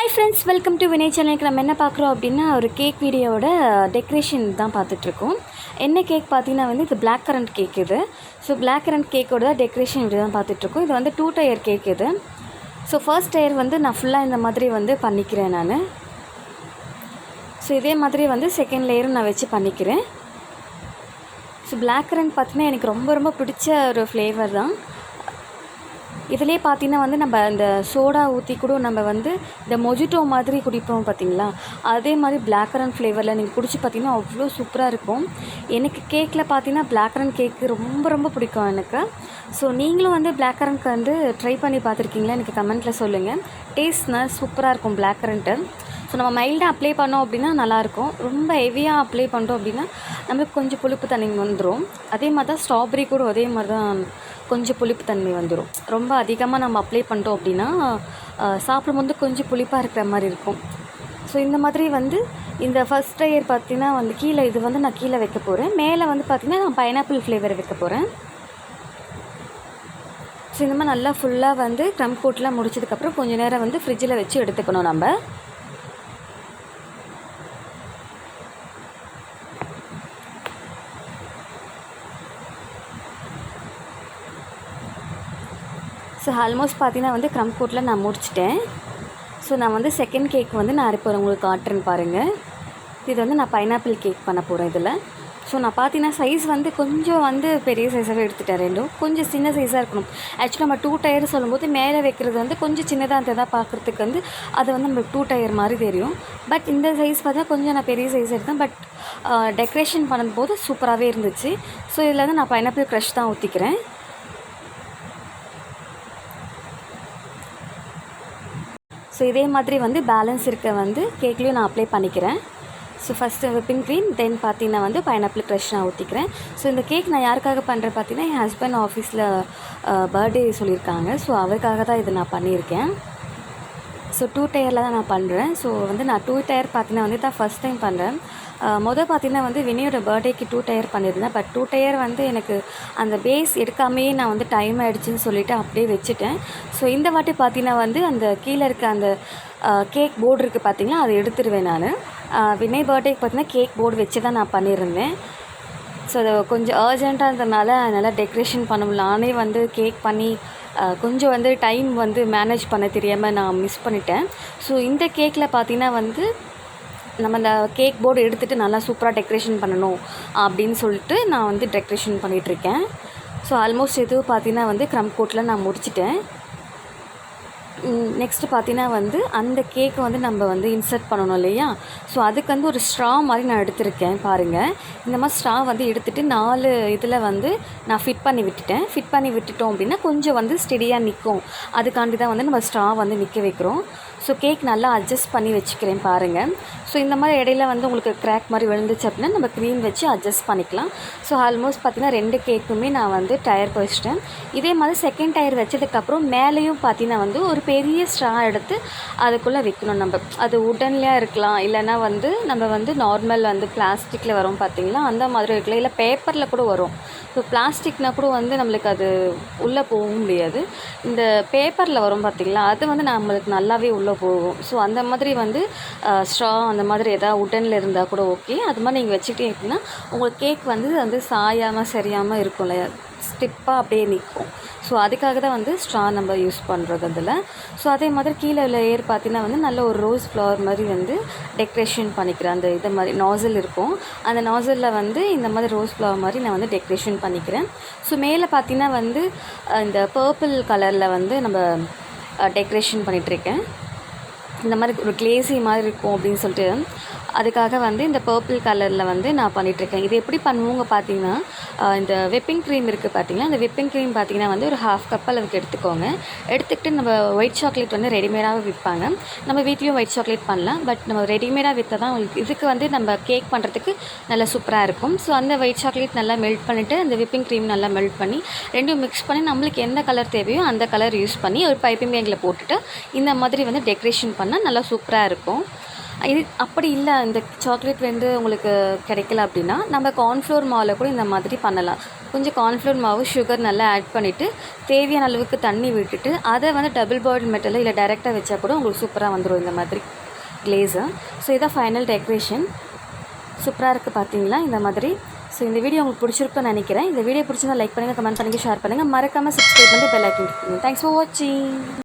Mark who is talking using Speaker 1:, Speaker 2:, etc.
Speaker 1: Hi friends, welcome to Vinay சேனலுக்கு. நம்ம என்ன பார்க்குறோம் அப்படின்னா, ஒரு கேக் வீடியோவோட டெக்கரேஷன் தான் பார்த்துட்ருக்கோம். என்ன கேக் பார்த்தீங்கன்னா இது பிளாக் கரண்ட் கேக் இது. ஸோ பிளாக் கரண்ட் கேக்கோட டெக்கரேஷன் வீடியோ தான் பார்த்துட்ருக்கோம். இது 2 டயர் கேக் இது. ஸோ ஃபர்ஸ்ட் டயர் நான் ஃபுல்லாக இந்த மாதிரி பண்ணிக்கிறேன் நான். ஸோ இதே மாதிரி செகண்ட் லேயரும் நான் வச்சு பண்ணிக்கிறேன். ஸோ பிளாக் கரண்ட் பார்த்தீங்கன்னா எனக்கு ரொம்ப பிடிச்ச ஒரு ஃப்ளேவர் தான். இதிலே பார்த்தீங்கன்னா நம்ம இந்த சோடா ஊற்றி கூட நம்ம இந்த மொஜிட்டோ மாதிரி குடிப்போம் பார்த்தீங்களா, அதே மாதிரி பிளாக் கரண்ட் ஃப்ளேவரில் நீங்கள் குடிச்சு பார்த்தீங்கன்னா அவ்வளோ சூப்பராக இருக்கும். எனக்கு கேக்கில் பார்த்தீங்கன்னா பிளாக் கரண்ட் கேக்கு ரொம்ப பிடிக்கும் எனக்கு. ஸோ நீங்களும் பிளாக் கரண்ட் ட்ரை பண்ணி பார்த்துருக்கீங்களா, எனக்கு கமெண்ட்டில் சொல்லுங்கள். டேஸ்ட்னா சூப்பராக இருக்கும் பிளாக் கரண்ட்டு. ஸோ நம்ம மைல்டாக அப்ளை பண்ணோம் அப்படின்னா நல்லாயிருக்கும். ரொம்ப ஹெவியாக அப்ளை பண்ணுறோம் அப்படின்னா நம்மளுக்கு கொஞ்சம் புளிப்பு தண்ணி வந்துடும். அதே மாதிரி தான் ஸ்ட்ராபெரி கூட அதே மாதிரி தான் கொஞ்சம் புளிப்பு தன்மை வந்துடும். ரொம்ப அதிகமாக நம்ம அப்ளை பண்ணிட்டோம் அப்படின்னா சாப்பிடும்போது கொஞ்சம் புளிப்பாக இருக்கிற மாதிரி இருக்கும். ஸோ இந்த மாதிரி இந்த ஃபஸ்ட் டயர் பார்த்திங்கன்னா கீழே இது நான் கீழே வைக்க போகிறேன். மேலே பார்த்திங்கன்னா நான் பைனாப்பிள் ஃப்ளேவர் வைக்க போகிறேன். ஸோ இந்த மாதிரி நல்லா ஃபுல்லாக க்ரம் கோட்லாம் முடிச்சதுக்கப்புறம் கொஞ்சம் நேரம் ஃப்ரிட்ஜில் வச்சு எடுத்துக்கணும் நம்ம. ஸோ ஆல்மோஸ்ட் பார்த்தீங்கன்னா க்ரம் கோட்டில் நான் முடிச்சிட்டேன். ஸோ நான் செகண்ட் கேக் நான் அரைப்போகிறேன், உங்களுக்கு காட்டுறேன்னு பாருங்கள். இது நான் பைனாப்பிள் கேக் பண்ண போகிறேன் இதில். ஸோ நான் பார்த்தீங்கன்னா சைஸ் கொஞ்சம் பெரிய சைஸாகவே எடுத்துகிட்டேன். ரெண்டும் கொஞ்சம் சின்ன சைஸாக இருக்கணும். ஆக்சுவலாக நம்ம 2 டயர் சொல்லும்போது மேலே வைக்கிறது கொஞ்சம் சின்னதாக இருந்ததாக பார்க்குறதுக்கு அது நம்மளுக்கு 2 டயர் மாதிரி தெரியும். பட் இந்த சைஸ் பார்த்தா கொஞ்சம் நான் பெரிய சைஸ் எடுத்தேன். பட் டெக்கரேஷன் பண்ணும்போது சூப்பராகவே இருந்துச்சு. ஸோ இதில் நான் பைனாப்பிள் க்ரஷ் தான் ஊற்றிக்கிறேன். ஸோ இதே மாதிரி பேலன்ஸ் இருக்க கேக்லேயும் நான் அப்ளை பண்ணிக்கிறேன். ஸோ ஃபஸ்ட்டு விப்பிங் க்ரீம், தென் பார்த்தீங்கன்னா பைனாப்பிள் க்ரஷ் நான் ஊற்றிக்கிறேன். ஸோ இந்த கேக் நான் யாருக்காக பண்ணுறேன் பார்த்தீங்கன்னா, என் ஹஸ்பண்ட் ஆஃபீஸில் பர்த்டே சொல்லியிருக்காங்க. ஸோ அவருக்காக தான் இது நான் பண்ணியிருக்கேன். ஸோ 2 டயரில் தான் நான் பண்ணுறேன். ஸோ நான் 2 டயர் பார்த்தீங்கன்னா தான் ஃபஸ்ட் டைம் பண்ணுறேன். பார்த்தீங்கன்னா வினியோட பர்த்டேக்கு 2 டயர் பண்ணியிருந்தேன். பட் 2 டயர் எனக்கு அந்த பேஸ் எடுக்காமையே நான் டைம் ஆகிடுச்சின்னு சொல்லிவிட்டு அப்படியே வச்சுட்டேன். ஸோ இந்த வாட்டி பார்த்தீங்கன்னா அந்த கீழே இருக்க அந்த கேக் போர்டு இருக்குது பார்த்தீங்களா, அதை எடுத்துடுவேன் நான். வினய் பர்த்டேக்கு பார்த்தீங்கன்னா கேக் போர்டு வச்சு தான் நான் பண்ணியிருந்தேன். ஸோ அது கொஞ்சம் அர்ஜெண்ட்டாக இருந்ததுனால அதனால் டெக்கரேஷன் பண்ண முடியல. நானே கேக் பண்ணி கொஞ்சம் டைம் மேனேஜ் பண்ண தெரியாமல் நான் மிஸ் பண்ணிட்டேன். ஸோ இந்த கேக்கில் பார்த்தீங்கன்னா நம்ம அந்த கேக் போர்டு எடுத்துகிட்டு நல்லா சூப்பராக டெக்கரேஷன் பண்ணணும் அப்படின்னு சொல்லிட்டு நான் டெக்கரேஷன் பண்ணிகிட்ருக்கேன். ஸோ ஆல்மோஸ்ட் எதுவும் பார்த்தீங்கன்னா க்ரம் கோட்டில் நான் முடிச்சிட்டேன். நெக்ஸ்ட்டு பார்த்தீங்கன்னா அந்த கேக்கை நம்ம இன்சர்ட் பண்ணணும் இல்லையா. ஸோ அதுக்கு ஒரு ஸ்ட்ரா மாதிரி நான் எடுத்திருக்கேன் பாருங்கள். இந்த மாதிரி ஸ்ட்ரா எடுத்துகிட்டு 4 இதில் நான் ஃபிட் பண்ணி விட்டுட்டேன். ஃபிட் பண்ணி விட்டுட்டோம் அப்படின்னா கொஞ்சம் ஸ்டெடியாக நிற்கும். அதுக்காண்டி தான் நம்ம ஸ்ட்ரா நிற்க வைக்கிறோம். ஸோ கேக் நல்லா அட்ஜஸ்ட் பண்ணி வச்சுக்கிறேன் பாருங்கள். ஸோ இந்த மாதிரி இடையில உங்களுக்கு கிராக் மாதிரி விழுந்துச்சு அப்படின்னா நம்ம க்ரீம் வச்சு அட்ஜஸ்ட் பண்ணிக்கலாம். ஸோ ஆல்மோஸ்ட் பார்த்திங்கன்னா 2 கேக்குமே நான் டயர் வச்சிட்டேன். இதே மாதிரி செகண்ட் டயர் வச்சதுக்கப்புறம் மேலேயும் பார்த்திங்கன்னா ஒரு பெரிய ஸ்ட்ரா எடுத்து அதுக்குள்ளே வைக்கணும் நம்ம. அது உடன்லேயே இருக்கலாம், இல்லைனா நம்ம நார்மல் பிளாஸ்டிக்கில் வரும் பார்த்திங்களா, அந்த மாதிரி இருக்கலாம், இல்லை பேப்பரில் கூட வரும். ஸோ பிளாஸ்டிக்னால் கூட நம்மளுக்கு அது உள்ளே போக முடியாது. இந்த பேப்பரில் வரும் பார்த்திங்களா, அது நம்மளுக்கு நல்லாவே உள்ளே போகும். ஸோ அந்த மாதிரி ஸ்ட்ரா அந்த மாதிரி எதாவது உடனில் இருந்தால் கூட ஓகே. அது மாதிரி நீங்கள் வச்சுக்கிட்டே அப்படின்னா உங்களுக்கு கேக் சாயாமல் சரியாமல் இருக்கும் இல்லையா, ஸ்டிப்பாக அப்படியே நிற்கும். ஸோ அதுக்காக தான் ஸ்ட்ரா நம்ம யூஸ் பண்ணுறது அதில். ஸோ அதே மாதிரி கீழே லேயர் பார்த்தீங்கன்னா நல்ல ஒரு ரோஸ் ஃப்ளவர் மாதிரி டெக்கரேஷன் பண்ணிக்கிறேன். அந்த இதை மாதிரி நாசில் இருக்கும், அந்த நாசிலில் இந்த மாதிரி ரோஸ் ஃப்ளவர் மாதிரி நான் டெக்கரேஷன் பண்ணிக்கிறேன். ஸோ மேலே பார்த்தீங்கன்னா இந்த பர்பிள் கலரில் நம்ம டெக்கரேஷன் பண்ணிகிட்ருக்கேன். இந்த மாதிரி ஒரு கிளேசி மாதிரி இருக்கும் அப்படின்னு சொல்லிட்டு அதுக்காக இந்த பர்பிள் கலரில் நான் பண்ணிகிட்ருக்கேன். இது எப்படி பண்ணுவோங்க பார்த்தீங்கன்னா, இந்த விப்பிங் க்ரீம் இருக்குது பார்த்தீங்கன்னா, அந்த விப்பிங் க்ரீம் பார்த்திங்கன்னா ஒரு 1/2 கப் அளவுக்கு எடுத்துக்கோங்க. எடுத்துக்கிட்டு நம்ம ஒயிட் சாக்லேட் ரெடிமேடாக விற்பாங்க. நம்ம வீட்லேயும் ஒயிட் சாக்லேட் பண்ணலாம். பட் நம்ம ரெடிமேடாக விற்ற தான் இதுக்கு நம்ம கேக் பண்ணுறதுக்கு நல்லா சூப்பராக இருக்கும். ஸோ அந்த ஒயிட் சாக்லேட் நல்லா மெல்ட் பண்ணிவிட்டு அந்த விப்பிங் க்ரீம் நல்லா மெல்ட் பண்ணி ரெண்டும் மிக்ஸ் பண்ணி நம்மளுக்கு எந்த கலர் தேவையோ அந்த கலர் யூஸ் பண்ணி ஒரு பைப்பிங் பேக்கில் போட்டுட்டு இந்த மாதிரி டெக்கரேஷன் பண்ணால் நல்லா சூப்பராக இருக்கும். இது அப்படி இல்லை, இந்த சாக்லேட் வந்து உங்களுக்கு கிடைக்கல அப்படின்னா நம்ம கார்ன்ஃப்ளோர் மாவில் கூட இந்த மாதிரி பண்ணலாம். கொஞ்சம் கார்ன்ஃப்ளோர் மாவு, சுகர் நல்லா ஆட் பண்ணிவிட்டு தேவையான அளவுக்கு தண்ணி விட்டுட்டு அதை வந்து டபுள் பாயில் மெட்டலில் இல்லை டைரெக்டாக வச்சா கூட உங்களுக்கு சூப்பராக வந்துடும் இந்த மாதிரி கிளேஸு. ஸோ இதான் ஃபைனல் டெக்கரேஷன். சூப்பராக இருக்குது பார்த்தீங்களா இந்த மாதிரி. ஸோ இந்த வீடியோ உங்களுக்கு பிடிச்சிருக்குன்னு நினைக்கிறேன். இந்த வீடியோ பிடிச்சிருந்தா லைக் பண்ணுங்கள், கமெண்ட் பண்ணுங்கள், ஷேர் பண்ணுங்கள். மறக்காமல் சப்ஸ்கிரைப் பண்ணி பெல் ஐக்கன் கிளிக் பண்ணுங்கள். தேங்க்ஸ் ஃபார் வாட்சிங்.